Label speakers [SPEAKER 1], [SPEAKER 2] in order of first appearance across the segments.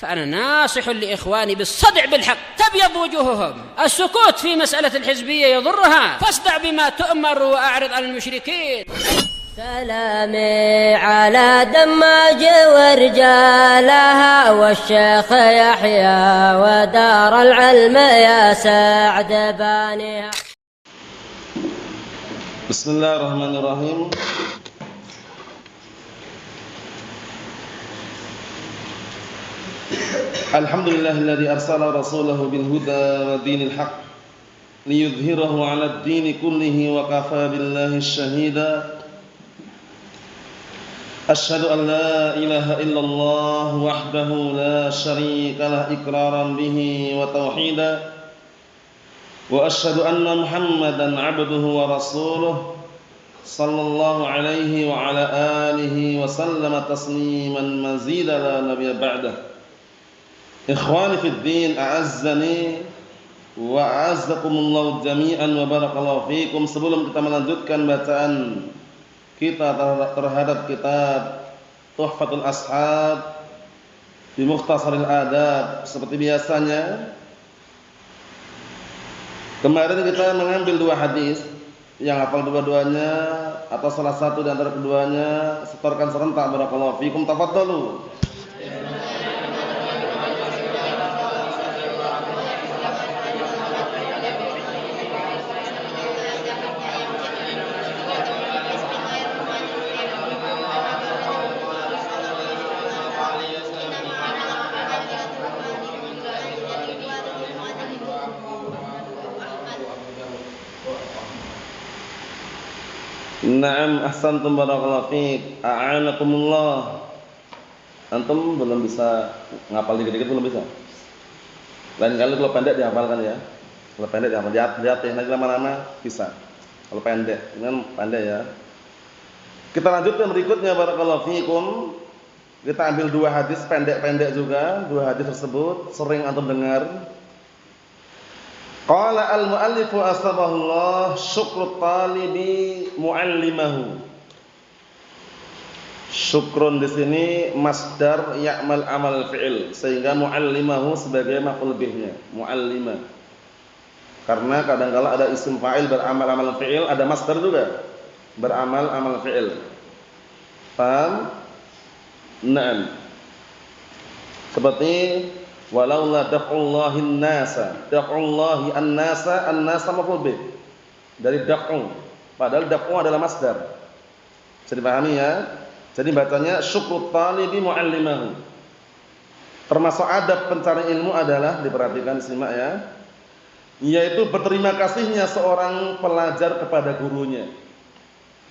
[SPEAKER 1] فأنا ناصح لإخواني بالصدع بالحق تبيض وجوههم. السكوت في مسألة الحزبية يضرها، فاصدع بما تؤمر وأعرض عن المشركين.
[SPEAKER 2] سلامي على دماج ورجالها والشيخ يحيى ودار العلم يا سعد بانيها.
[SPEAKER 3] بسم الله الرحمن الرحيم. الحمد لله الذي أرسل رسوله بالهدى ودين الحق ليظهره على الدين كله وكفى بالله الشهيدا. أشهد أن لا إله إلا الله وحده لا شريك له إقرارا به وتوحيدا، وأشهد أن محمدا عبده ورسوله صلى الله عليه وعلى آله وسلم تسليما مزيدا لا نبي بعده. إخواني في الدين أعزني وأعزكم الله جميعا وبarakallahu fikum. Sebelum kita melanjutkan bacaan kita terhadap kitab Tuhfatul Ashab bi Mukhtasaril Adab, seperti biasanya kemarin kita mengambil dua hadis. Yang hafal dua-duanya atau salah satu di antara keduanya setorkan serentak, barakallahu fikum. Tafadhalu. Naam, ahsantum barakallahu fiik. A'anakumullah. Antum belum bisa ngapal dikit-dikit, belum bisa. Lain kali kalau pendek dihafalkan ya. Kalau pendek dihafal, lihat ya, nanti lama-lama bisa. Kalau pendek, dengan pandai ya. Kita lanjutkan berikutnya, barakallahu fiikum. Kita ambil dua hadis pendek-pendek juga. Dua hadis tersebut sering antum dengar. Qala al-muallifu asbahullah syukrut talibi muallimahu. Syukrun di sini masdar ya'mal amal fi'il, sehingga muallimahu sebagai maf'ul bihnya, muallima. Karena kadang-kala ada isim fa'il beramal amal fi'il, ada masdar juga beramal amal fi'il. Paham? Naam. Seperti walaula daf'ullahi an-nasa, daf'ullahi an-nasa, an-nasa maf'ul bih dari daf'u, padahal daf'u adalah masdar. Bisa dipahami ya? Jadi bacanya syukrut talibi muallimahu. Termasuk adab pencari ilmu adalah, diperhatikan, simak ya, yaitu berterima kasihnya seorang pelajar kepada gurunya.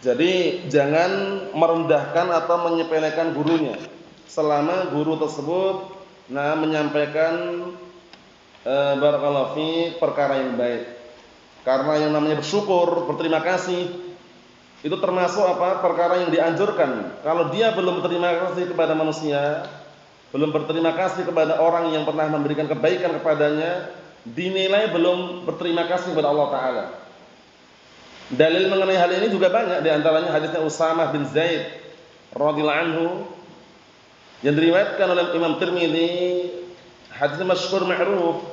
[SPEAKER 3] Jadi jangan merendahkan atau menyepelekan gurunya selama guru tersebut menyampaikan barakallahu fi perkara yang baik. Karena yang namanya bersyukur, berterima kasih, itu termasuk apa? Perkara yang dianjurkan. Kalau dia belum berterima kasih kepada manusia, belum berterima kasih kepada orang yang pernah memberikan kebaikan kepadanya, dinilai belum berterima kasih kepada Allah Ta'ala. Dalil mengenai hal ini juga banyak. Di antaranya hadisnya Usamah bin Zaid radhiyallahu anhu yang diriwayatkan oleh Imam Tirmidzi, hadis masyhur ma'ruf.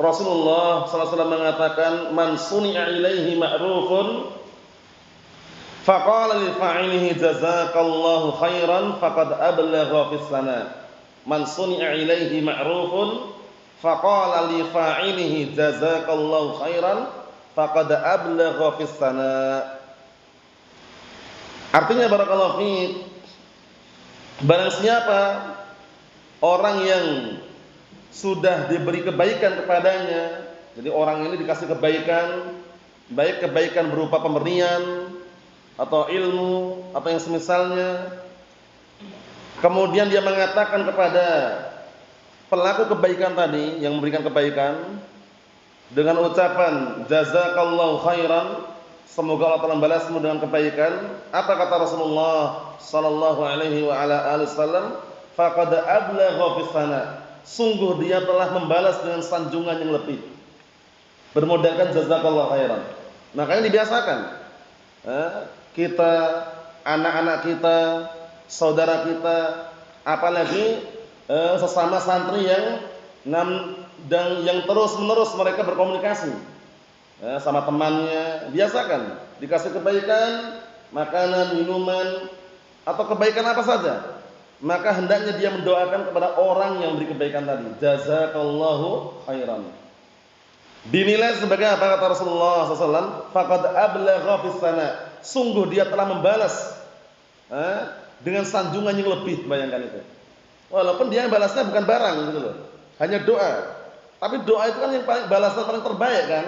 [SPEAKER 3] Rasulullah sallallahu alaihi wasallam mengatakan, "Man suni'a ilaihi ma'rufun faqala li fa'ilihi jazakallahu khairan faqad ablagha fis sana." Man suni'a ilaihi ma'rufun faqala li fa'ilihi jazakallahu khairan faqad ablagha fis sana. Artinya barakallahu fiik, barang siapa orang yang sudah diberi kebaikan kepadanya, jadi orang ini dikasih kebaikan, baik kebaikan berupa pemberian atau ilmu atau yang semisalnya, kemudian dia mengatakan kepada pelaku kebaikan tadi yang memberikan kebaikan dengan ucapan jazakallahu khairan, semoga Allah Ta'ala membalasmu dengan kebaikan. Apa kata Rasulullah sallallahu alaihi wa ala alihi wasallam? Faqad ablagha fis sana. Sungguh dia telah membalas dengan sanjungan yang lebih, bermodalkan jazakallahu khairan. Makanya dibiasakan kita, anak-anak kita, saudara kita, apalagi sesama santri yang dan yang terus-menerus mereka berkomunikasi sama temannya, biasakan dikasih kebaikan, makanan, minuman atau kebaikan apa saja, maka hendaknya dia mendoakan kepada orang yang beri kebaikan tadi. Jazakallahu khairan. Dinilai sebagai apa kata Rasulullah SAW? Faqad ablagha fis sana. Sungguh dia telah membalas dengan sanjungan yang lebih. Bayangkan itu. Walaupun dia balasnya bukan barang gitu loh, hanya doa. Tapi doa itu kan yang paling balasan paling terbaik kan?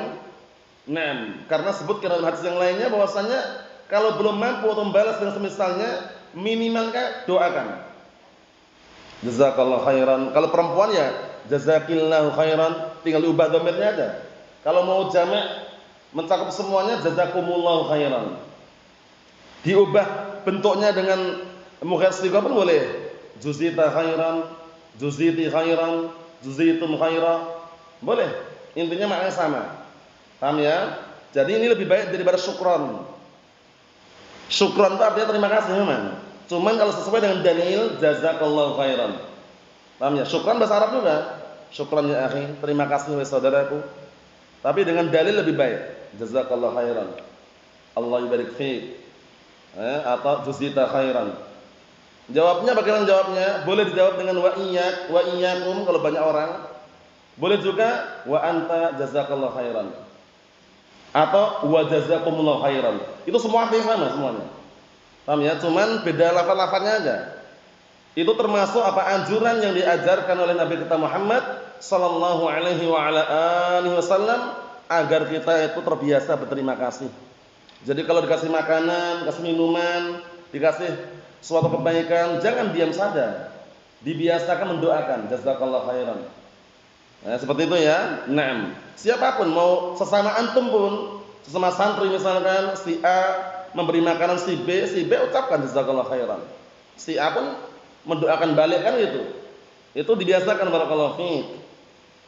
[SPEAKER 3] Nah, karena sebutkan dalam hadis yang lainnya bahwasanya kalau belum mampu untuk membalas dengan semisalnya, minimalnya doakan. Jazakallahu khairan. Kalau perempuan ya jazakillahu khairan, tinggal diubah dhamirnya aja. Kalau mau jamak mencakup semuanya jazakumullahu khairan. Diubah bentuknya dengan mughasyiqah pun boleh. Juzita khairan, juziti khairan, juzitum khaira. Boleh. Intinya maknanya sama. Paham ya? Jadi ini lebih baik daripada syukran. Syukran itu artinya terima kasih memang. Cuman kalau sesuai dengan dalil jazakallahu khairan. Paham ya? Syukran bahasa Arab juga. Syukran ya akhi, terima kasih wahai saudaraku. Tapi dengan dalil lebih baik. Jazakallahu khairan. Allah yubarik fiik. Atau juzita khairan. Jawabnya bagaimana jawabnya? Boleh dijawab dengan wa iyyak, wa iyyakum kalau banyak orang. Boleh juga wa anta jazakallahu khairan. Atau wa jazakumullahu khairan. Itu semua artinya sama semuanya. Paham ya? Cuman beda lafaz-lafaznya aja. Itu termasuk apa anjuran yang diajarkan oleh Nabi kita Muhammad sallallahu alaihi wa ala alihi wasallam agar kita itu terbiasa berterima kasih. Jadi kalau dikasih makanan, dikasih minuman, dikasih suatu kebaikan, jangan diam saja. Dibiasakan mendoakan jazakallahu khairan. Seperti itu ya. Naam. Siapapun mau sesama antum pun, sesama santri misalkan si A memberi makanan si B ucapkan jazakallahu khairan. Si A pun mendoakan balik kan gitu. Itu dibiasakan barakallahu fiik.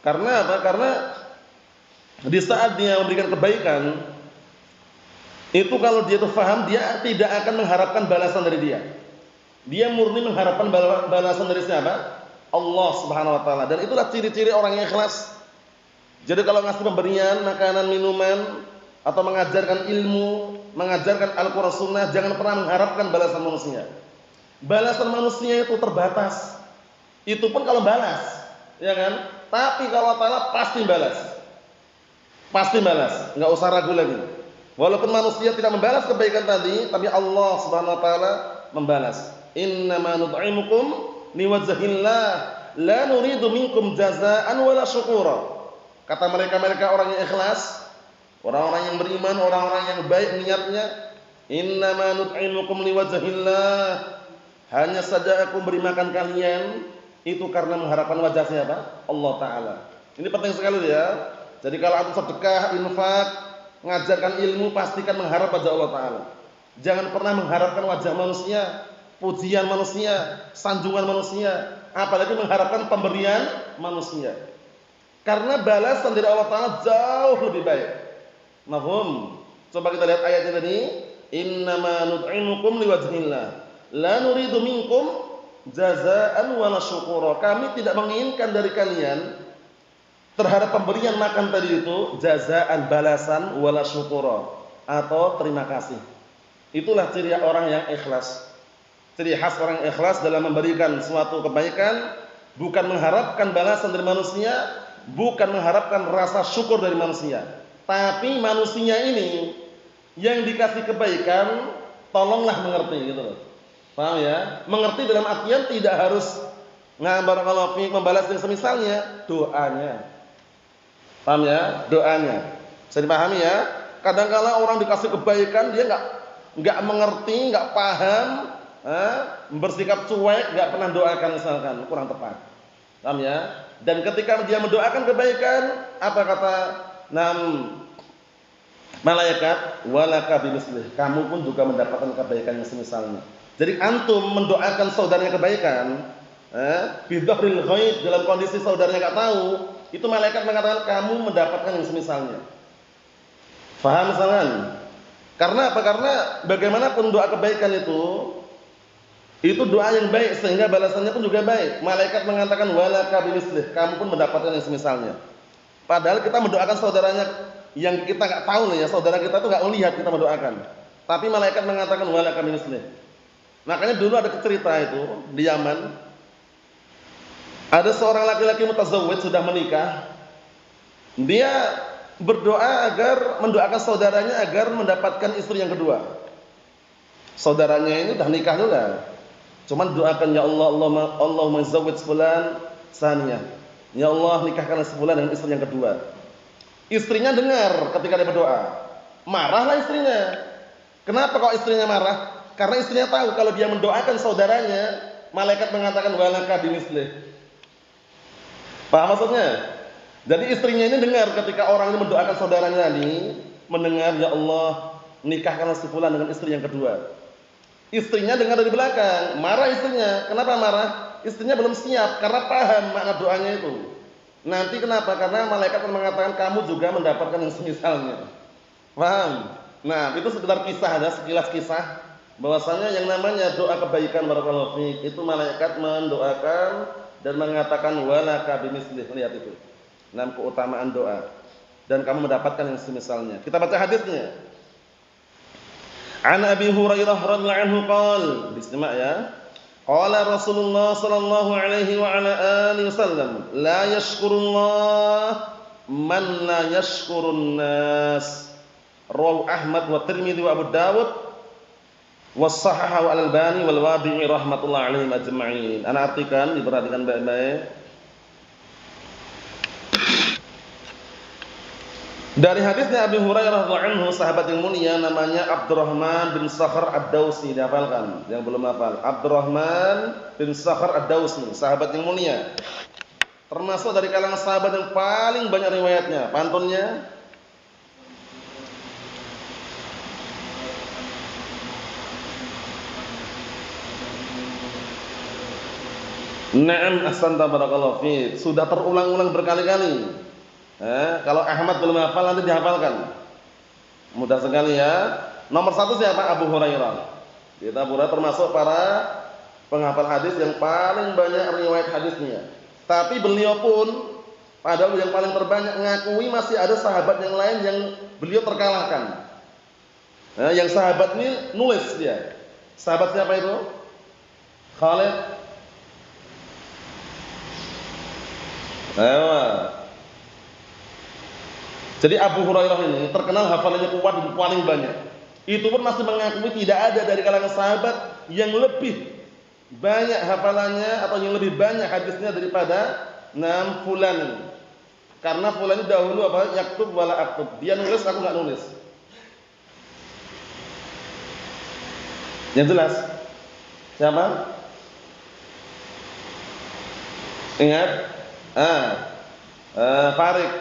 [SPEAKER 3] Karena apa? Karena di saat dia memberikan kebaikan itu kalau dia itu faham, dia tidak akan mengharapkan balasan dari dia. Dia murni mengharapkan balasan dari siapa? Allah Subhanahu wa taala. Dan itulah ciri-ciri orang yang ikhlas. Jadi kalau ngasih pemberian, makanan, minuman atau mengajarkan ilmu, mengajarkan Al-Qur'an Sunnah, jangan pernah mengharapkan balasan manusia. Balasan manusia itu terbatas. Itu pun kalau balas, ya kan? Tapi kalau Allah Taala pasti balas. Pasti balas, enggak usah ragu lagi. Walaupun manusia tidak membalas kebaikan tadi, tapi Allah Subhanahu wa taala membalas. Innama nut'imukum liwajhillah la nuridu minkum jazaa'an wala syukura. Kata mereka orang yang ikhlas, orang-orang yang beriman, orang-orang yang baik niatnya, innama nut'imukum liwajhillah. Hanya saja aku beri makan kalian itu karena mengharapkan wajah siapa? Allah taala. Ini penting sekali ya. Jadi kalau antum sedekah, infak, mengajarkan ilmu, pastikan mengharap wajah Allah taala. Jangan pernah mengharapkan wajah manusia, pujian manusia, sanjungan manusia, apalagi mengharapkan pemberian manusia. Karena balasan dari Allah taala jauh lebih baik. Mafhum? Coba kita lihat ayatnya tadi, innama nut'imukum liwajhillah la nuridu minkum jazaa'an wala syukura. Kami tidak menginginkan dari kalian terhadap pemberian makan tadi itu jazaan, balasan, wala syukura, atau terima kasih. Itulah ciri orang yang ikhlas. Ciri khas orang yang ikhlas dalam memberikan suatu kebaikan, bukan mengharapkan balasan dari manusia, bukan mengharapkan rasa syukur dari manusia. Tapi manusia ini yang dikasih kebaikan, tolonglah mengerti gitu loh. Paham ya? Mengerti dalam artian tidak harus barakallahu fiik membalas yang semisalnya, doanya. Paham ya? Doanya. Bisa dipahami ya? Kadang-kala orang dikasih kebaikan dia enggak mengerti, enggak paham, bersikap cuek, enggak pernah doakan misalkan, kurang tepat. Paham ya? Dan ketika dia mendoakan kebaikan, apa kata malaikat? Walaka bimislih. Kamu pun juga mendapatkan kebaikan yang semisalnya. Jadi antum mendoakan saudaranya kebaikan, bidhahril ghaib, dalam kondisi saudaranya enggak tahu, itu malaikat mengatakan kamu mendapatkan yang semisalnya. Faham misalkan? Karena apa? Karena bagaimanapun doa kebaikan itu Itu doa yang baik sehingga balasannya pun juga baik. Malaikat mengatakan walaka bimislih, kamu pun mendapatkan yang semisalnya. Padahal kita mendoakan saudaranya yang kita enggak tahu nih ya, saudara kita tuh enggak melihat kita mendoakan. Tapi malaikat mengatakan walaka bimislih. Makanya dulu ada cerita itu di Yaman. Ada seorang laki-laki mutazawwid sudah menikah. Dia berdoa agar mendoakan saudaranya agar mendapatkan istri yang kedua. Saudaranya ini sudah nikah juga. Cuman doakan ya Allah, Allahumma zawwij fulan saniyah. Ya Allah, nikahkanlah si fulan dengan istri yang kedua. Istrinya dengar ketika dia berdoa. Marahlah istrinya. Kenapa kok istrinya marah? Karena istrinya tahu kalau dia mendoakan saudaranya, malaikat mengatakan walaka bimislih. Paham maksudnya? Jadi istrinya ini dengar ketika orang ini mendoakan saudaranya ini, mendengar ya Allah, nikahkanlah si fulan dengan istri yang kedua. Istrinya dengar dari belakang, marah istrinya. Kenapa marah? Istrinya belum siap karena paham makna doanya itu. Nanti kenapa? Karena malaikat akan mengatakan kamu juga mendapatkan yang semisalnya. Paham? Nah, itu sekedar kisah, ada sekilas kisah bahwasanya yang namanya doa kebaikan barakallahu fiik itu malaikat mendoakan dan mengatakan walaka bimislih. Lihat itu. Nah, keutamaan doa dan kamu mendapatkan yang semisalnya. Kita baca hadisnya. An Abi Hurairah radhiyallahu anhu qala, disimak ya. Qala Rasulullah sallallahu alaihi wa ala alihi wasallam, la yashkurullah man la yashkurun nas. Rawahu Ahmad wa Tirmidzi wa Abu Dawud wa sahahahu Al-Albani wal Wadi'i rahmatullahi alaihim ajma'in. Ana artikan, diperhatikan baik-baik. Dari hadisnya Abi Hurairah radhiyallahu anhu, sahabat yang mulia namanya Abdurrahman bin Sakhr Ad-Dausi, dihafalkan yang belum hafal. Abdurrahman bin Sakhr Ad-Dausi, sahabat yang mulia. Termasuk dari kalangan sahabat yang paling banyak riwayatnya. Pantunnya Naam ahsanta barakallahu fiik. Sudah terulang-ulang berkali-kali. Kalau Ahmad belum hafal nanti dihafalkan. Mudah sekali ya. Nomor 1 siapa? Abu Hurairah. Kita Abu Hurairah termasuk para penghafal hadis yang paling banyak riwayat hadisnya. Tapi beliau pun padahal yang paling terbanyak mengakui masih ada sahabat yang lain yang beliau terkalahkan. Yang sahabat ini nulis dia. Sahabat siapa itu? Khalid. Jadi Abu Hurairah ini terkenal hafalannya kuat dan paling banyak. Itu pun masih mengakui tidak ada dari kalangan sahabat yang lebih banyak hafalannya atau yang lebih banyak hadisnya daripada fulan. Karena fulan itu dahulu apa? Yaktub wala aktub. Dia nulis, aku enggak nulis. Yang jelas? Siapa? Ingat? Farid.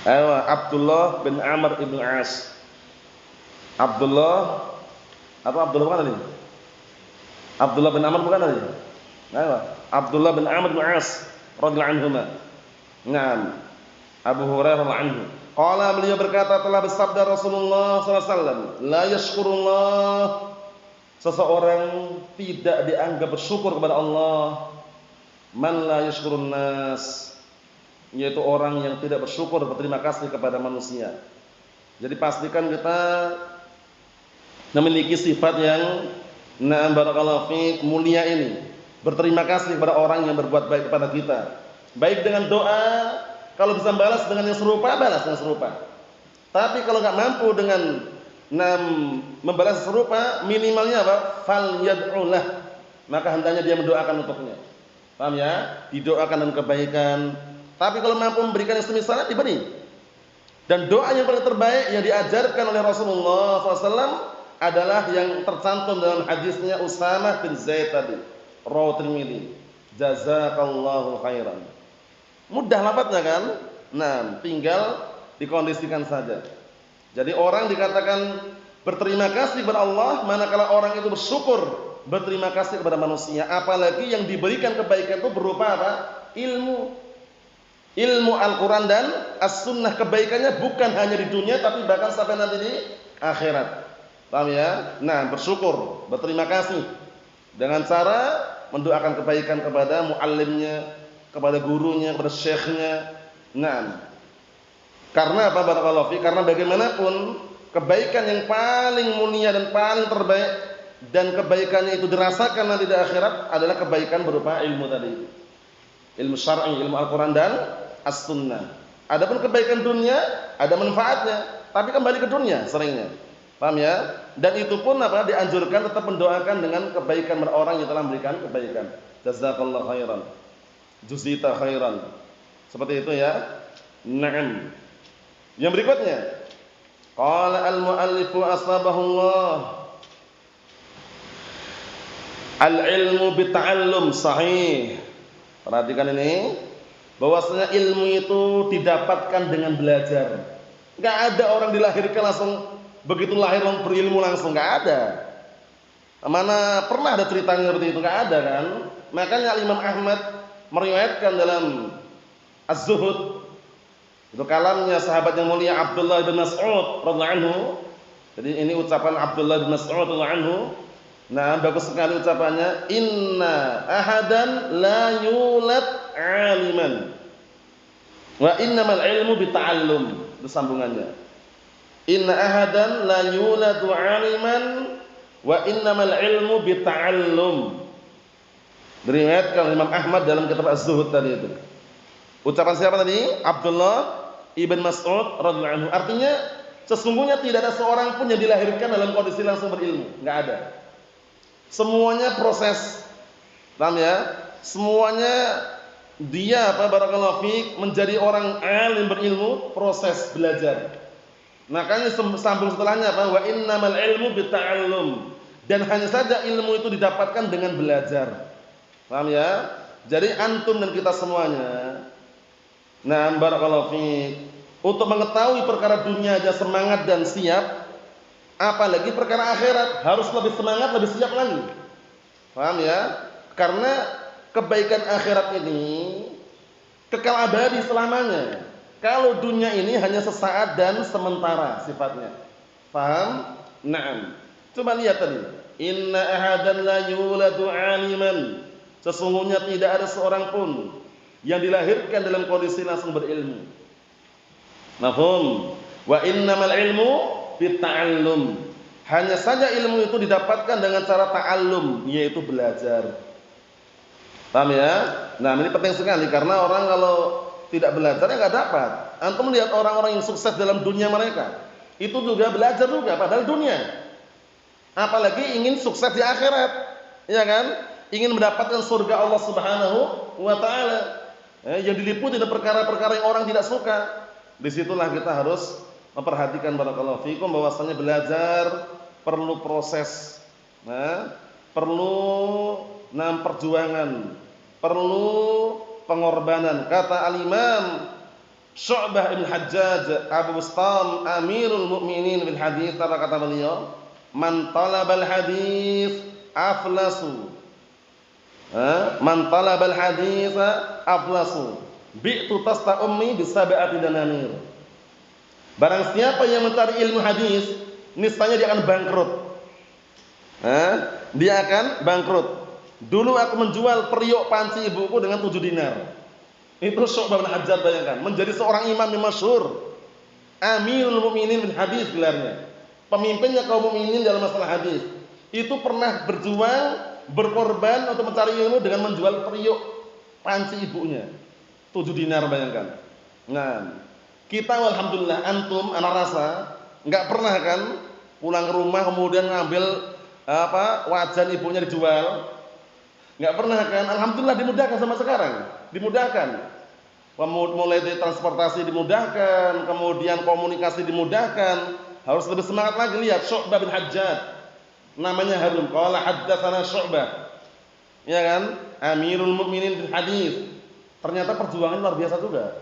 [SPEAKER 3] Abdullah bin Amr ibn As. Abdullah atau Abdullah bukan tadi? Abdullah bin Amr bukan tadi? Abdullah bin Amr bin As radhiyallahu anhuma. Naam. Abu Hurairah anhu. Qala, beliau berkata, telah bersabda Rasulullah sallallahu alaihi wasallam, la yashkurullah, seseorang tidak dianggap bersyukur kepada Allah, man la yashkurun nas, yaitu orang yang tidak bersyukur, berterima kasih kepada manusia. Jadi pastikan kita memiliki sifat yang na'am barakallahu fiik mulia ini, berterima kasih kepada orang yang berbuat baik kepada kita. Baik dengan doa, kalau bisa balas dengan yang serupa, balas dengan serupa. Tapi kalau enggak mampu dengan membalas serupa, minimalnya apa? Fal yad'ulah. Maka hendaknya dia mendoakan untuknya. Paham ya? Didoakan dengan kebaikan. Tapi kalau mampu memberikan yang semisalnya diberi. Dan doa yang paling terbaik yang diajarkan oleh Rasulullah SAW adalah yang tercantum dalam hadisnya Usamah bin Zaid tadi. Rawahu Tirmidzi. Jazakallahu khairan. Mudah lafadznya kan? Nah, tinggal dikondisikan saja. Jadi orang dikatakan berterima kasih kepada Allah manakala orang itu bersyukur, berterima kasih kepada manusia. Apalagi yang diberikan kebaikan itu berupa apa? Ilmu Al-Quran dan As-Sunnah. Kebaikannya bukan hanya di dunia tapi bahkan sampai nanti di akhirat. Paham ya? Nah, bersyukur, berterima kasih dengan cara mendoakan kebaikan kepada muallimnya, kepada gurunya, kepada syekhnya. Nah, karena apa barakallahu fi? Karena bagaimanapun kebaikan yang paling mulia dan paling terbaik dan kebaikannya itu dirasakan nanti di akhirat adalah kebaikan berupa ilmu tadi. Ilmu syar'i, ilmu Al-Qur'an dan As-Sunnah. Adapun kebaikan dunia ada manfaatnya, tapi kembali ke dunia seringnya. Paham ya? Dan itu pun apa? Dianjurkan tetap mendoakan dengan kebaikan orang yang telah memberikan kebaikan. Jazakallahu khairan. Juzita khairan. Seperti itu ya. Naam. Yang berikutnya, qala al-muallifu asbahullah. Al-ilmu bita'allum sahih. Perhatikan ini, bahwasanya ilmu itu didapatkan dengan belajar. Enggak ada orang dilahirkan langsung begitu lahir berilmu langsung, enggak ada. Mana pernah ada ceritanya seperti itu? Enggak ada kan? Makanya Imam Ahmad meriwayatkan dalam Az-Zuhud, itu kalamnya sahabat yang mulia Abdullah bin Mas'ud radhiyallahu anhu. Jadi ini ucapan Abdullah bin Mas'ud radhiyallahu anhu. Nah, bagus sekali ucapannya. Inna ahadan la yulad 'aliman wa innamal ilmu bita'allum. Itu sambungannya. Inna ahadan la yuladu 'aliman wa innamal ilmu bita'allum. Diriwayatkan Imam Ahmad dalam kitab Az-Zuhud tadi itu. Ucapan siapa tadi? Abdullah ibn Mas'ud radhiyallahu anhu. Artinya sesungguhnya tidak ada seorang pun yang dilahirkan dalam kondisi langsung berilmu, enggak ada. Semuanya proses. Paham ya? Semuanya dia barakallahu fiik menjadi orang alim berilmu, proses belajar. Makanya sambung setelahnya apa? Wa innamal ilmu bita'allum. Dan hanya saja ilmu itu didapatkan dengan belajar. Paham ya? Jadi antum dan kita semuanya, nah barakallahu fiik, untuk mengetahui perkara dunia aja semangat dan siap, apalagi perkara akhirat harus lebih semangat, lebih siap lagi. Paham ya? Karena kebaikan akhirat ini kekal abadi selamanya. Kalau dunia ini hanya sesaat dan sementara sifatnya. Paham? Naam. Coba lihat tadi. Inna ahadan la yuladu 'aliman. Sesungguhnya tidak ada seorang pun yang dilahirkan dalam kondisi langsung berilmu. Mafhum? Wa innamal ilmu bita'allum. Hanya saja ilmu itu didapatkan dengan cara ta'allum, yaitu belajar. Paham ya? Nah, ini penting sekali karena orang kalau tidak belajar ya enggak dapat. Antum melihat orang-orang yang sukses dalam dunia mereka, itu juga belajar juga padahal dunia. Apalagi ingin sukses di akhirat, ya kan? Ingin mendapatkan surga Allah Subhanahu wa taala. Yang diliputi dengan perkara-perkara yang orang tidak suka. Disitulah kita harus memperhatikan barakallahu fikum bahwasanya belajar perlu proses. Perlu perjuangan, perlu pengorbanan. Kata al-Imam Syu'bah bin Hajjaj Abu Bustam Amirul Mukminin bil hadis, kata beliau, man talabal hadis aflasu. Man talabal hadis aflasu. Bi'tu tasta ummi bisab'ati dananir. Barang siapa yang mencari ilmu hadis, niscaya dia akan bangkrut. Dia akan bangkrut. Dulu aku menjual periuk panci ibuku dengan 7 dinar. Itu Syu'bah bin Hajjaj, bayangkan, menjadi seorang imam yang masyhur, Amirul Mukminin bin hadis gelarnya, pemimpinnya kaum mukminin dalam masalah hadis. Itu pernah berjuang, berkorban untuk mencari ilmu dengan menjual periuk panci ibunya 7 dinar, bayangkan. Nah, kita alhamdulillah, antum anak rasa enggak pernah kan pulang ke rumah kemudian ngambil wajan ibunya dijual. Enggak pernah kan? Alhamdulillah dimudahkan sama sekarang. Dimudahkan. Mulai dari transportasi dimudahkan, kemudian komunikasi dimudahkan. Harus lebih semangat lagi. Lihat Syu'bah bin Hajjaj. Namanya harum. Qala haddatsana Syu'bah. Ya kan? Amirul Mukminin bil hadis. Ternyata perjuangan luar biasa juga.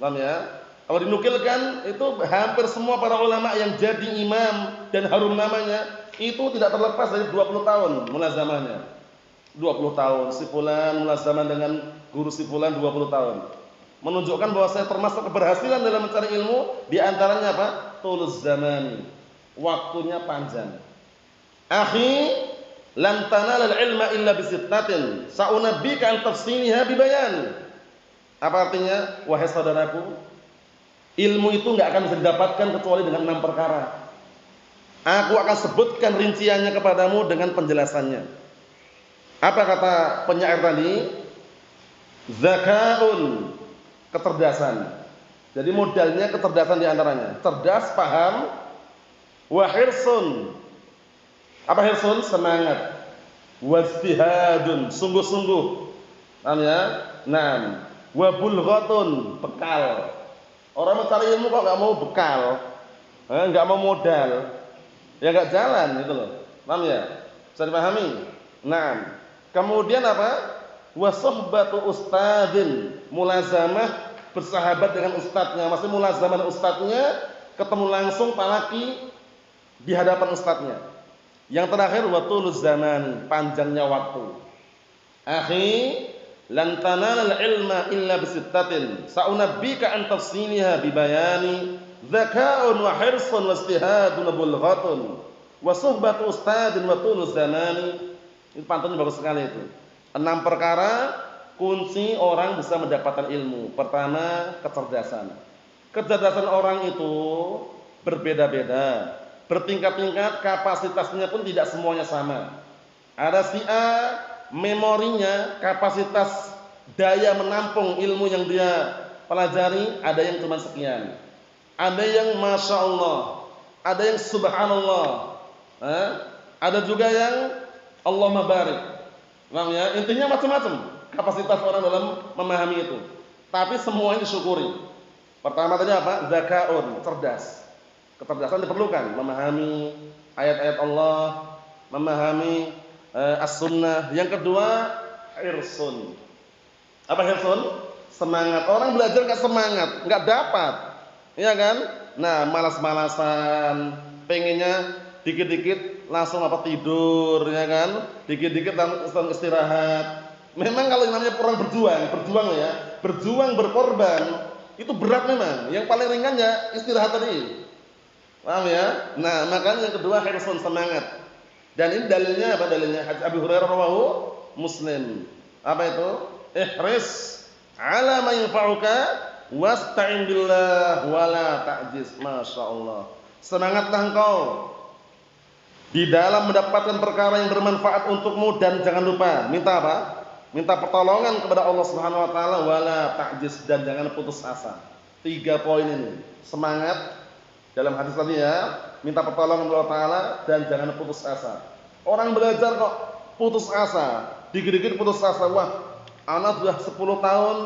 [SPEAKER 3] Paham ya? Kalau dinukilkan itu hampir semua para ulama yang jadi imam dan harum namanya itu tidak terlepas dari 20 tahun mulazamahnya. 20 tahun si fulan mulazamah dengan guru si fulan 20 tahun. Menunjukkan bahwa saya termasuk keberhasilan dalam mencari ilmu di antaranya apa? Tuluz zamani. Waktunya panjang. Akhi, lan tanalal ilma illa bisittatin, sa'unabbika an tafsiliha bibayan. Apa artinya? Wahai saudaraku, ilmu itu enggak akan bisa didapatkan kecuali dengan 6 perkara. Aku akan sebutkan rinciannya kepadamu dengan penjelasannya. Apa kata penyair tadi? Zakaun, kecerdasan. Jadi modalnya kecerdasan diantaranya. Cerdas, paham. Wa hirsun. Apa hirsun? Semangat. Wajtihadun, sungguh-sungguh. Paham ya? Naam. Wa bulghatun, bekal. Orang mencari ilmu kok enggak mau bekal, enggak mau modal, ya enggak jalan gitu loh. Paham ya? Bisa dipahami? Naam. Kemudian apa? Wa suhbatu ustadzin, mulazamah bersahabat dengan ustadznya. Maksudnya mulazamah dengan ustadznya, ketemu langsung talaki di hadapan ustadznya. Yang terakhir watuluz zaman, panjangnya waktu. Akhi, lan tanalal ilma illa bisittatin, sa'unabbika an tafsiliha bibayani, dzaka'un wa hirsun wa ijtihadun wa bulghatun wa suhbatu ustadzin wa tuluz zamani. Itu pantunnya bagus sekali itu. 6 perkara kunci orang bisa mendapatkan ilmu. Pertama, kecerdasan. Kecerdasan orang itu berbeda-beda, bertingkat-tingkat, kapasitasnya pun tidak semuanya sama. Ada si A, memorinya, kapasitas daya menampung ilmu yang dia pelajari ada yang cuma sekian. Ada yang masya Allah, ada yang subhanallah, ada juga yang Allahumma barik. Paham ya? Intinya macam-macam kapasitas orang dalam memahami itu. Tapi semuanya disyukuri. Pertama tadi apa? Zakaun, cerdas. Kecerdasan diperlukan, memahami ayat-ayat Allah, memahami as-sunnah. Yang kedua, hirsun. Apa hirsun? Semangat. Orang belajar enggak semangat, enggak dapat. Iya kan? Nah, malas-malasan, pengennya dikit-dikit langsung apa tidur, ya kan? Dikit-dikit langsung istirahat. Memang kalau yang namanya orang berjuang ya, berjuang berkorban itu berat memang. Yang paling ringannya istirahat tadi. Paham ya? Nah, makanya yang kedua hirsun, semangat. Dan ini dalilnya apa? Dalilnya hadis Abu Hurairah rawahu Muslim. Apa itu? Ihris ala ma yanfa'uka wasta'in billah wala ta'jiz. Masyaallah. Semangatlah engkau di dalam mendapatkan perkara yang bermanfaat untukmu dan jangan lupa minta apa? Minta pertolongan kepada Allah Subhanahu wa taala, wala ta'jiz, dan jangan putus asa. 3 poin ini. Semangat dalam hadis tadi ya, minta pertolongan kepada Allah taala dan jangan putus asa. Orang belajar kok putus asa, dikit-dikit putus asa. Wah, anak sudah 10 tahun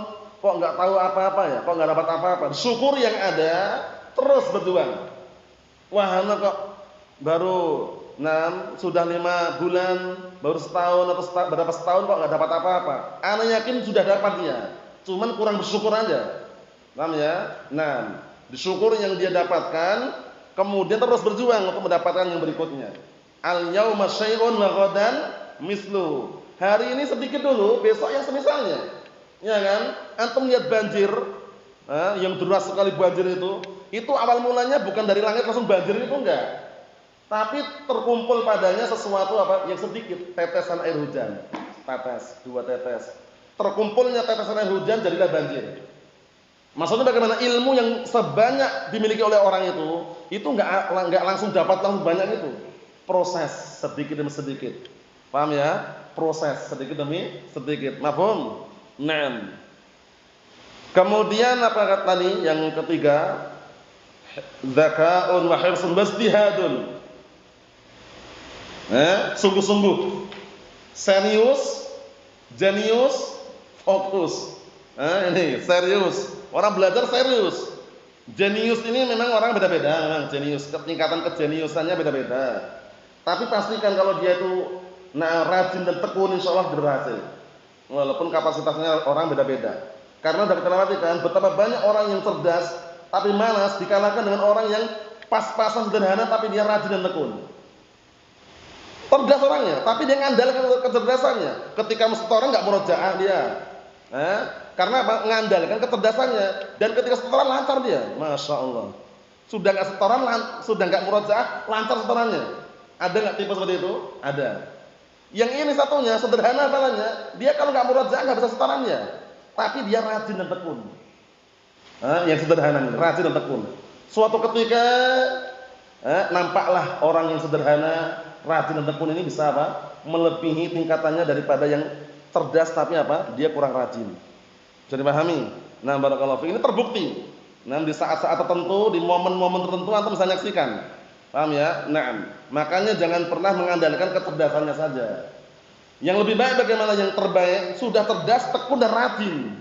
[SPEAKER 3] kok enggak tahu apa-apa ya, kok enggak dapat apa-apa. Syukur yang ada, terus berjuang. Wah, anak kok baru sudah 5 bulan, baru setahun atau berapa setahun kok nggak dapat apa-apa. Ana yakin sudah dapat dia, cuman kurang bersyukur aja. Paham ya? Nah, disyukur yang dia dapatkan, kemudian terus berjuang untuk mendapatkan yang berikutnya. Al yauma syai'un wa ghadan mislu. Hari ini sedikit dulu, besok yang semisalnya. Ya kan? Antum lihat banjir, yang deras sekali banjir itu awal mulanya bukan dari langit langsung banjir itu enggak. Tapi terkumpul padanya sesuatu apa yang sedikit, tetesan air hujan, tetes, 2 tetes. Terkumpulnya tetesan air hujan jadilah banjir. Maksudnya bagaimana ilmu yang sebanyak dimiliki oleh orang itu enggak langsung dapat langsung banyak itu. Proses sedikit demi sedikit. Paham ya? Proses sedikit demi sedikit. Mafhum? Naam. Kemudian apa kata tadi yang ketiga? Dzakaun wa hirsun wastihadun. Sungguh-sungguh, serius, jenius, fokus. Ini serius. Orang belajar serius. Jenius ini memang orang beda-beda, memang jenius. Tingkatan kejeniusannya beda-beda. Tapi pastikan kalau dia itu rajin dan tekun, insya Allah berhasil. Walaupun kapasitasnya orang beda-beda. Karena dapat kita perhatikan betapa banyak orang yang cerdas tapi malas dikalahkan dengan orang yang pas-pasan sederhana tapi dia rajin dan tekun. Cerdas orangnya, tapi dia ngandalkan kecerdasannya. Ketika setoran nggak murojaah dia, karena apa? Ngandalkan kecerdasannya. Dan ketika setoran lancar dia, masya Allah. Sudah nggak setoran, sudah nggak murojaah, lancar setorannya. Ada nggak tipe seperti itu? Ada. Yang ini satunya sederhana hafalannya, dia kalau nggak murojaah nggak bisa setorannya, tapi dia rajin dan tekun. Yang sederhana ini, rajin dan tekun. Suatu ketika nampaklah orang yang sederhana, rajin dan tekun ini bisa apa? Melebihi tingkatannya daripada yang cerdas tapi apa? Dia kurang rajin. Jadi pahami? Nah, barakallahu fiik, ini terbukti. Nah, di saat-saat tertentu, di momen-momen tertentu antum bisa menyaksikan. Paham ya? Nah, makanya jangan pernah mengandalkan kecerdasannya saja. Yang lebih baik bagaimana? Yang terbaik sudah cerdas, tekun dan rajin.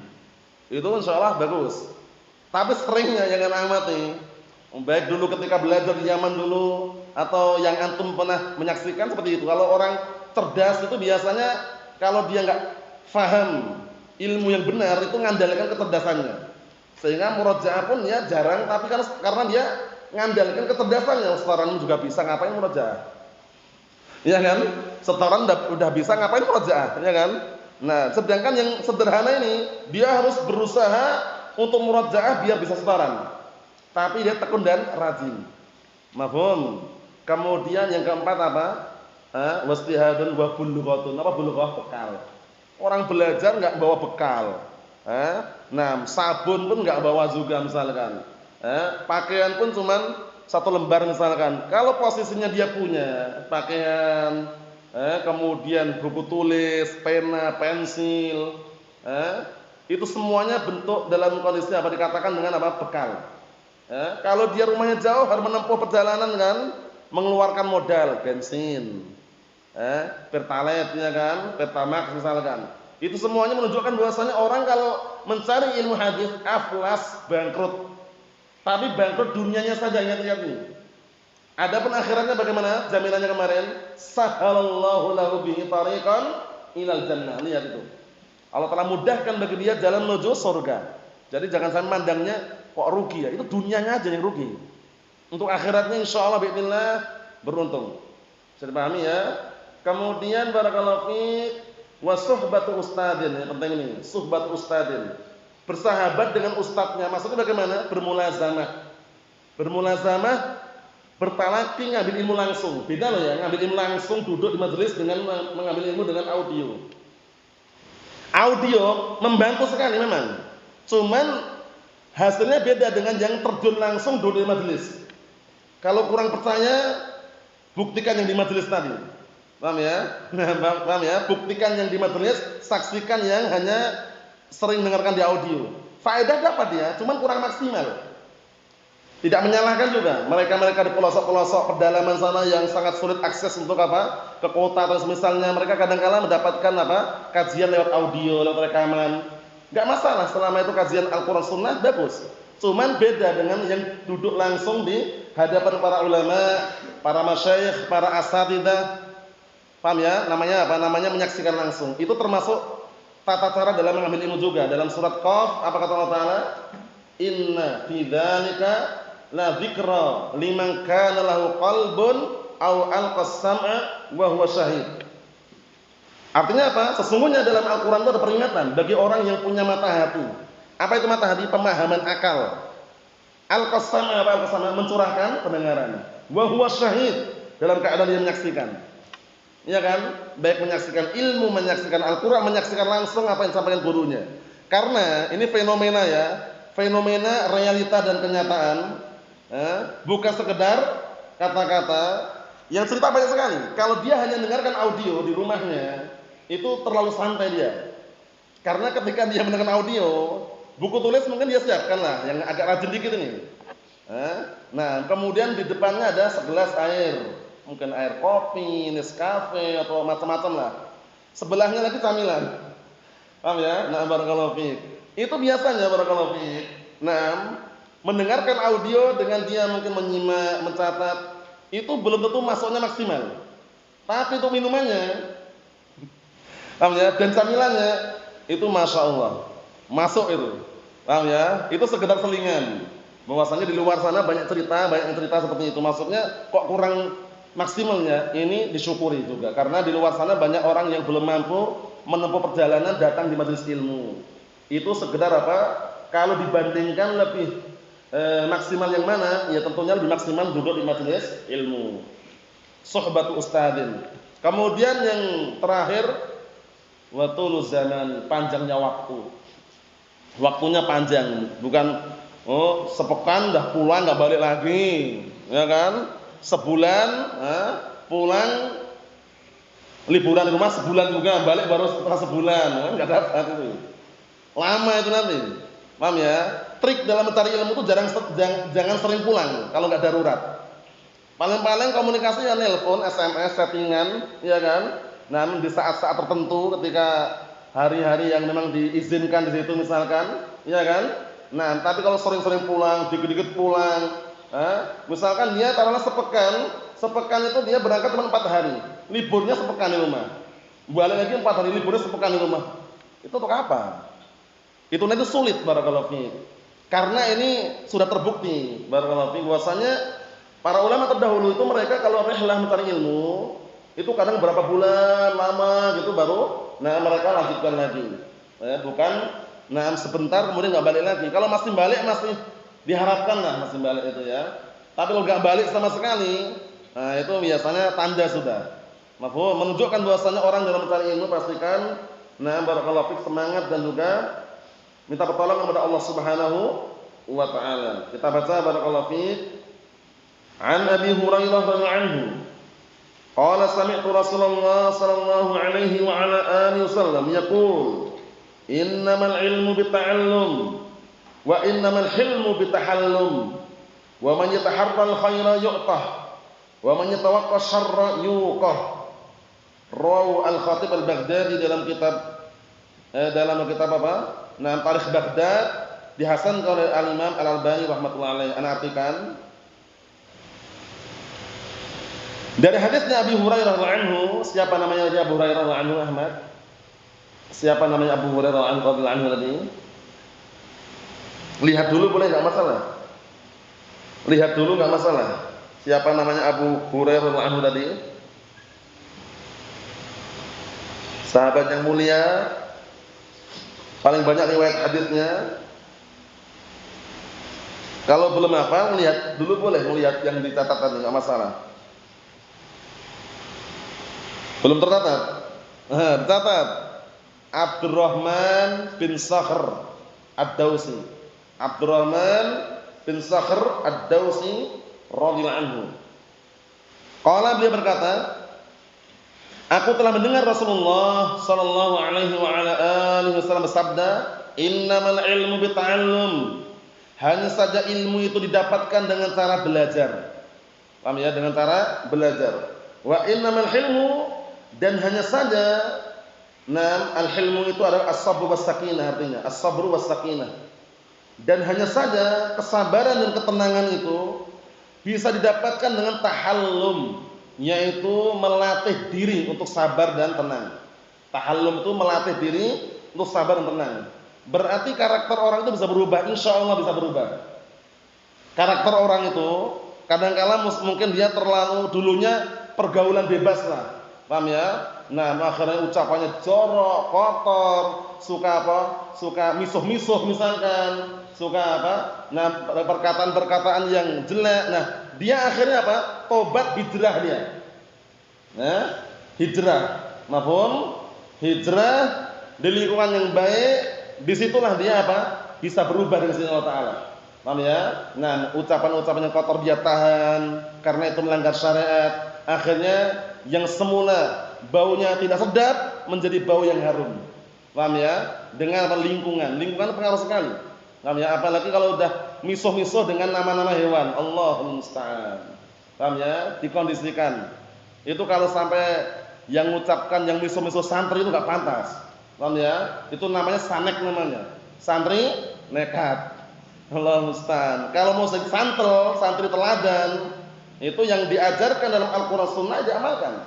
[SPEAKER 3] Itu insyaallah bagus. Tapi seringnya jangan amati. Baik dulu ketika belajar di zaman dulu atau yang antum pernah menyaksikan seperti itu. Kalau orang cerdas itu biasanya kalau dia nggak paham ilmu yang benar itu ngandalkan kecerdasannya. Sehingga murojaah pun ya jarang, tapi karena dia ngandalkan kecerdasannya, setoran juga bisa, ngapain murojaah? Iya kan? Setoran udah bisa, ngapain murojaah? Iya kan? Nah, sedangkan yang sederhana ini dia harus berusaha untuk murojaah biar bisa setoran. Tapi dia tekun dan rajin. Mafhum? Kemudian yang keempat apa? Wastihadun wa bulughatun. Apa bulughah? Bekal. Orang belajar enggak bawa bekal. Nah, sabun pun enggak bawa juga misalkan. Pakaian pun cuman satu lembar misalkan. Kalau posisinya dia punya pakaian, kemudian buku tulis, pena, pensil, itu semuanya bentuk dalam kondisi apa dikatakan dengan apa? Bekal. Kalau dia rumahnya jauh harus menempuh perjalanan kan, mengeluarkan modal bensin, pertalite ya kan, pertamax misalkan. Itu semuanya menunjukkan bahwasanya orang kalau mencari ilmu hadis aflas bangkrut. Tapi bangkrut dunianya saja, ingat-ingat nih. Adapun akhiratnya bagaimana? Jaminannya kemarin, sahalallahu lahu bihi tariqan ilal jannah. Lihat itu. Allah telah mudahkan bagi dia jalan menuju surga. Jadi jangan sampai mandangnya kok rugi ya. Itu dunianya aja yang rugi. Untuk akhiratnya insyaallah biidznillah beruntung. Bisa dipahami ya? Kemudian barakallahu fiik wa suhbatu ustadin. Yang penting ini, suhbat ustadin. Bersahabat dengan ustadznya, maksudnya bagaimana? Bermulazamah. Bermulazamah, bertalaki, ngambil ilmu langsung. Beda loh ya, ngambil ilmu langsung duduk di majelis dengan mengambil ilmu dengan audio. Audio membantu sekali memang. Cuman hasilnya beda dengan yang terjun langsung duduk di majelis. Kalau kurang percaya, buktikan yang di majelis tadi. Paham ya? Nah, paham ya? Buktikan yang di majelis, saksikan yang hanya sering dengarkan di audio. Faedah dapat dia, cuman kurang maksimal. Tidak menyalahkan juga mereka-mereka di pelosok-pelosok pedalaman sana yang sangat sulit akses untuk apa? Ke kota atau misalnya mereka kadang-kala mendapatkan apa? Kajian lewat audio, lewat rekaman. Enggak masalah selama itu kajian Al-Qur'an Sunnah bagus. Cuman beda dengan yang duduk langsung di hadapan para ulama, para masyayikh, para asatidzah. Paham ya? Namanya apa? Namanya menyaksikan langsung. Itu termasuk tata cara dalam mengambil ilmu juga. Dalam surat Qaf apa kata Allah Taala? Inna fi dzalika la dzikra liman kana lahu qalbun aw alqas sam'a wa huwa syahid. Artinya apa? Sesungguhnya dalam Al-Qur'an itu ada peringatan bagi orang yang punya mata hati. Apa itu mata hati? Pemahaman akal. Alqas sam'a, apa alqas sam'a? Mencurahkan pendengaran. Wa huwa syahid, dalam keadaan dia menyaksikan. Ya kan? Baik menyaksikan ilmu, menyaksikan Al-Qur'an, menyaksikan langsung apa yang disampaikan gurunya. Karena ini fenomena ya, fenomena realita dan kenyataan, bukan sekedar kata-kata. Yang cerita banyak sekali. Kalau dia hanya dengarkan audio di rumahnya, itu terlalu santai dia. Karena ketika dia mendengarkan audio, buku tulis mungkin dia siapkan lah, yang agak rajin dikit ini. Nah, kemudian di depannya ada segelas air. Mungkin air kopi, Nescafe atau macam-macam lah. Sebelahnya lagi camilan. Paham ya? Nah, barakallahu fiik. Itu biasanya barakallahu fiik. Nah, mendengarkan audio dengan dia mungkin menyimak, mencatat, itu belum tentu masuknya maksimal. Tapi untuk minumannya, paham ya? Dan camilannya itu masya Allah masuk itu. Paham ya? Itu sekedar selingan. Bahwasanya di luar sana banyak yang cerita seperti itu. Maksudnya kok kurang maksimalnya, ini disyukuri juga karena di luar sana banyak orang yang belum mampu menempuh perjalanan datang di majelis ilmu. Itu sekedar apa? Kalau dibandingkan lebih maksimal yang mana? Ya tentunya lebih maksimal duduk di majelis ilmu. suhbatu ustadzin. Kemudian yang terakhir wa tuluz zaman, panjangnya waktu. Waktunya panjang, bukan sepekan dah pulang enggak balik lagi, ya kan? Sebulan pulang liburan di rumah sebulan juga, balik baru setelah sebulan, kan enggak dapat itu. Lama itu nanti. Paham ya? Trik dalam mencari ilmu itu jangan sering pulang kalau enggak darurat. Paling-paling komunikasi ya nelpon, SMS, settingan, ya kan? Nah, di saat-saat tertentu ketika hari-hari yang memang diizinkan di situ misalkan, ya kan? Nah, tapi kalau sering-sering pulang, dikit-dikit pulang, misalkan dia taruhlah sepekan itu dia berangkat cuma 4 hari, liburnya sepekan di rumah. Balik lagi 4 hari, liburnya sepekan di rumah. Itu untuk apa? Itu nanti sulit barakallahu fiik. Karena ini sudah terbukti barakallahu fiik bahwasanya para ulama terdahulu itu mereka kalau rihlah mencari ilmu itu kadang berapa bulan lama gitu baru mereka lanjutkan lagi. Bukan sebentar kemudian enggak balik lagi. Kalau masih balik masih diharapkan lah masih balik itu ya. Tapi kalau enggak balik sama sekali, itu biasanya tanda sudah. Mafhum, menunjukkan bahwasanya orang dalam mencari ilmu pastikan barakallahu fiik semangat dan juga minta pertolongan kepada Allah Subhanahu wa taala. Kita baca barakallahu fiik. An Abi Hurairah radhiyallahu anhu qala sami'tu Rasulullah sallallahu alaihi wa ala alihi wasallam yaqul innamal ilmu bitta'allum wa innamal hilmu bitahallum wa man yataharral khaira yu'tah wa man yatawaqqa syarra yuqah. Rawahu Al-Khatib Al-Baghdadi dalam kitab apa? Tarikh Baghdad, dihasankan oleh Al-Imam Al-Albani rahimatullah alaihi. Ana artikan dari hadisnya Abi Hurairah radhiyallahu anhu. Siapa namanya Abu Hurairah radhiyallahu anhu, Ahmad? Siapa namanya Abu Hurairah radhiyallahu anhu tadi? Lihat dulu boleh enggak masalah? Lihat dulu enggak masalah. Siapa namanya Abu Hurairah radhiyallahu anhu tadi? Sahabat yang mulia, paling banyak riwayat hadisnya. Kalau belum hafal, lihat dulu boleh, melihat yang dicatat tadi enggak masalah. Belum tercatat? Tercatat. Abdurrahman bin Sakhr Ad-Dausi. Abdurrahman bin Sakhr Ad-Dausi radhiyallahu anhu. Qala, beliau berkata, aku telah mendengar Rasulullah sallallahu alaihi wa ala alihi wasallam bersabda, "Innamal ilmu bita'allum." Hanya saja ilmu itu didapatkan dengan cara belajar. Paham ya? Dengan cara belajar. Wa innamal hilmu, dan hanya saja al-hilmu itu adalah as-sabr was-sakinah, artinya as-sabr was-sakinah. Dan hanya saja kesabaran dan ketenangan itu bisa didapatkan dengan tahallum, yaitu melatih diri untuk sabar dan tenang. Tahallum itu melatih diri untuk sabar dan tenang. Berarti karakter orang itu bisa berubah, insyaallah bisa berubah. Karakter orang itu kadang-kala mungkin dia terlalu dulunya pergaulan bebas lah. Paham ya? Akhirnya ucapannya jorok, kotor, suka apa? Suka misuh-misuh misalkan, suka apa? Perkataan-perkataan yang jelek. Dia akhirnya apa? Tobat, hijrah dia. Hijrah. Mafhum? Hijrah di lingkungan yang baik, disitulah dia apa? Bisa berubah dengan Allah Ta'ala. Paham ya? Ucapan-ucapan yang kotor dia tahan karena itu melanggar syariat. Akhirnya yang semula baunya tidak sedap menjadi bau yang harum. Paham ya? Dengan lingkungan pengaruh sekali. Paham ya? Apalagi kalau udah misuh-misuh dengan nama-nama hewan. Allahul musta'an. Paham ya? Dikondisikan. Itu kalau sampai yang mengucapkan yang misuh-misuh santri itu enggak pantas. Paham ya? Itu namanya sanek namanya. Santri nekat. Allahul musta'an. Kalau mau santri teladan, itu yang diajarkan dalam Al-Qur'an Sunnah diamalkan.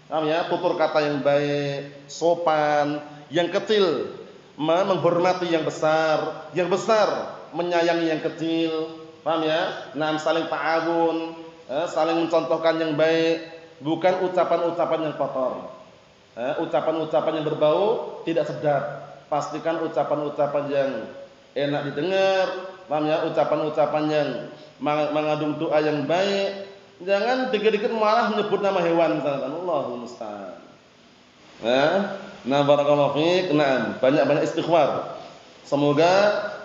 [SPEAKER 3] Paham ya? Tutur kata yang baik, sopan, yang kecil menghormati yang besar menyayangi yang kecil. Paham ya? Saling ta'awun, saling mencontohkan yang baik, bukan ucapan-ucapan yang kotor. Ucapan-ucapan yang berbau tidak sedap. Pastikan ucapan-ucapan yang enak didengar. Paham ya? Ucapan-ucapan yang mengandung doa yang baik. Jangan dikit-dikit malah menyebut nama hewan misalkan. Allahul musta'an. Nah, barakallahu fiik. Nah, banyak-banyak istighfar. Semoga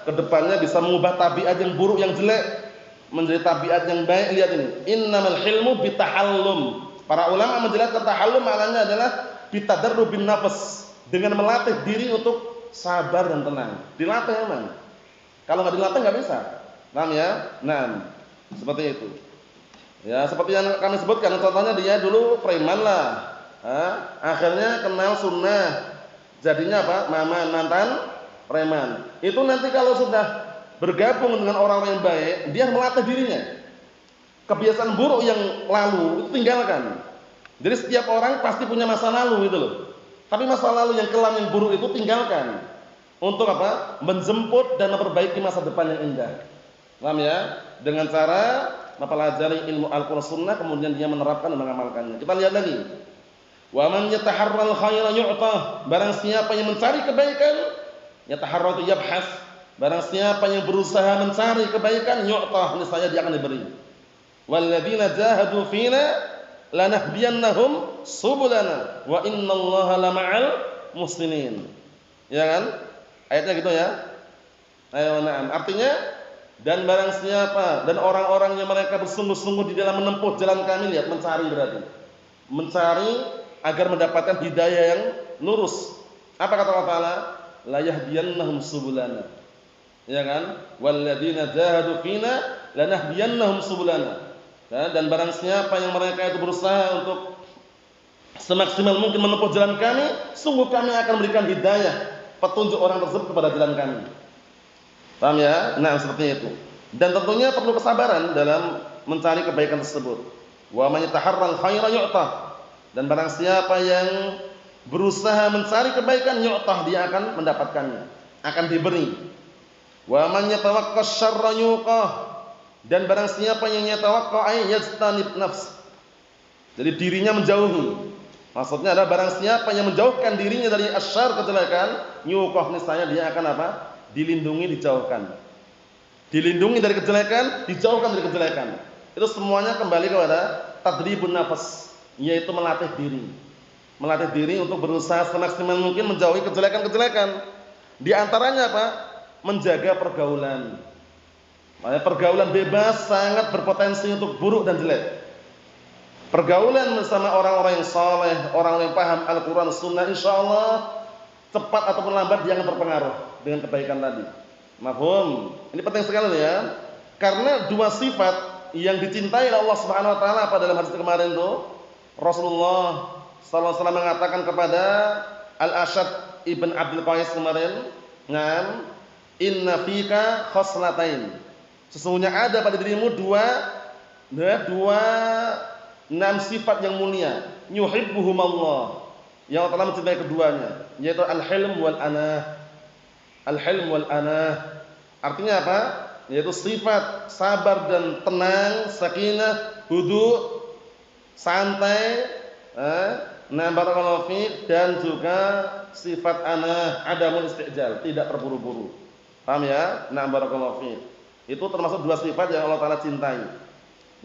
[SPEAKER 3] kedepannya bisa mengubah tabiat yang buruk, yang jelek menjadi tabiat yang baik. Lihat ini. Innamal hilmu bitahallum. Para ulama menjelaskan tahallum maknanya adalah bitadarrub bin nafas, dengan melatih diri untuk sabar dan tenang. Dilatih memang. Kalau enggak dilatih enggak bisa. Paham ya? Nah, seperti itu. Ya, seperti yang kami sebutkan, contohnya dia dulu preman lah. Akhirnya kenal sunnah. Jadinya apa? Mantan preman. Itu nanti kalau sudah bergabung dengan orang-orang yang baik, dia melatih dirinya. Kebiasaan buruk yang lalu itu tinggalkan. Jadi setiap orang pasti punya masa lalu gitu loh. Tapi masa lalu yang kelam, yang buruk itu tinggalkan. Untuk apa? Menjemput dan memperbaiki masa depan yang indah. Paham ya? Dengan cara mempelajari ilmu Al-Qur'an Sunnah, kemudian dia menerapkan dan mengamalkannya. Kita lihat lagi. Wa man yataharral khaira yu'tah. Barang siapa yang mencari kebaikan, yataharral itu yabhas. Barang siapa yang berusaha mencari kebaikan, yu'tah, niscaya dia akan diberi. Walladzina jahadu fina lanahdiyannahum subulana wa innallaha lama'al muhsinin. Ya kan? Ayatnya gitu ya. Ayo, na'am. Artinya, dan barang siapa dan orang-orang yang mereka bersungguh-sungguh di dalam menempuh jalan kami, lihat, mencari berarti. Mencari agar mendapatkan hidayah yang lurus. Apa kata Allah Ta'ala? La yahdiyannahum subulana. Ya kan? Walladzina jahadu fina lanahdiyannahum subulana. Dan barang siapa yang mereka itu berusaha untuk semaksimal mungkin menempuh jalan kami, sungguh kami akan memberikan hidayah, petunjuk orang tersebut kepada jalan kami. Paham ya? Nah, seperti itu. Dan tentunya perlu kesabaran dalam mencari kebaikan tersebut. Wa man yataharral khaira yu'tah. Dan barang siapa yang berusaha mencari kebaikan, yu'tah, dia akan mendapatkannya, akan diberi. Wa man yatawakkas syarra yuqah. Dan barang siapa yang yatawakka ay yajtanib nafs. Jadi dirinya menjauhi. Maksudnya adalah barang siapa yang menjauhkan dirinya dari asyar, kejelekan, yuqah, niscaya dia akan apa? Dilindungi, dijauhkan. Dilindungi dari kejelekan, dijauhkan dari kejelekan. Itu semuanya kembali kepada tadribun nafas, yaitu melatih diri. Melatih diri untuk berusaha semaksimal mungkin menjauhi kejelekan-kejelekan. Di antaranya apa? Menjaga pergaulan. Makanya pergaulan bebas sangat berpotensi untuk buruk dan jelek. Pergaulan bersama orang-orang yang saleh, orang yang paham Al-Qur'an Sunnah, insyaallah cepat ataupun lambat dia akan terpengaruh dengan kebaikan tadi. Mafhum? Ini penting sekali ya. Karena dua sifat yang dicintai oleh Allah Subhanahu wa taala pada dalam hadis kemarin itu, Rasulullah sallallahu alaihi wasallam mengatakan kepada Al-Asyad ibn Abdul Qais kemarin, "Ngam, inna fika khoslatain." Sesungguhnya ada pada dirimu dua sifat yang mulia, yuhibbuhumallah. Yang Allah Ta'ala mencintai keduanya, yaitu al-hilm wal anah. Al-hilm wal anah artinya apa? Yaitu sifat sabar dan tenang, sakinah, hudu, santai, barakallahu fiik, dan juga sifat anah, adamul istijal, tidak terburu-buru. Paham ya? Barakallahu fiik. Itu termasuk dua sifat yang Allah Ta'ala cintai.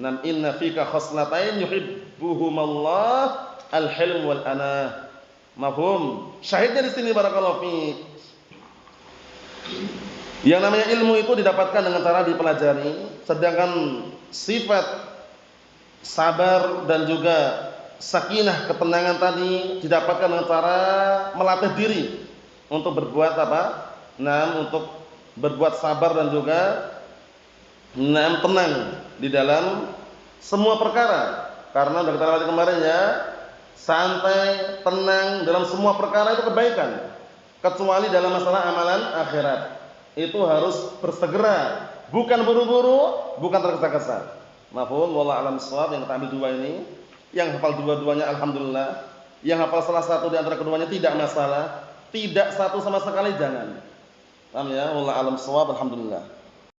[SPEAKER 3] Inna fika khoslatain yuhibbuhumallah, al-hilm wal anah. Mafhum? Syahidnya di sini barakallahu fiik. Yang namanya ilmu itu didapatkan dengan cara dipelajari, sedangkan sifat sabar dan juga sakinah, ketenangan tadi didapatkan dengan cara melatih diri untuk berbuat apa? Untuk berbuat sabar dan juga tenang di dalam semua perkara. Karena dari kita kemarin ya, santai, tenang dalam semua perkara itu kebaikan. Kecuali dalam masalah amalan akhirat. Itu harus bersegera, bukan buru-buru, bukan tergesa-gesa. Mafhum? Wallahu a'lam bishawab. Yang kita ambil dua ini, yang hafal dua-duanya alhamdulillah. Yang hafal salah satu di antara keduanya tidak masalah. Tidak satu sama sekali jangan. Paham ya? Wallahu a'lam bishawab. Alhamdulillah.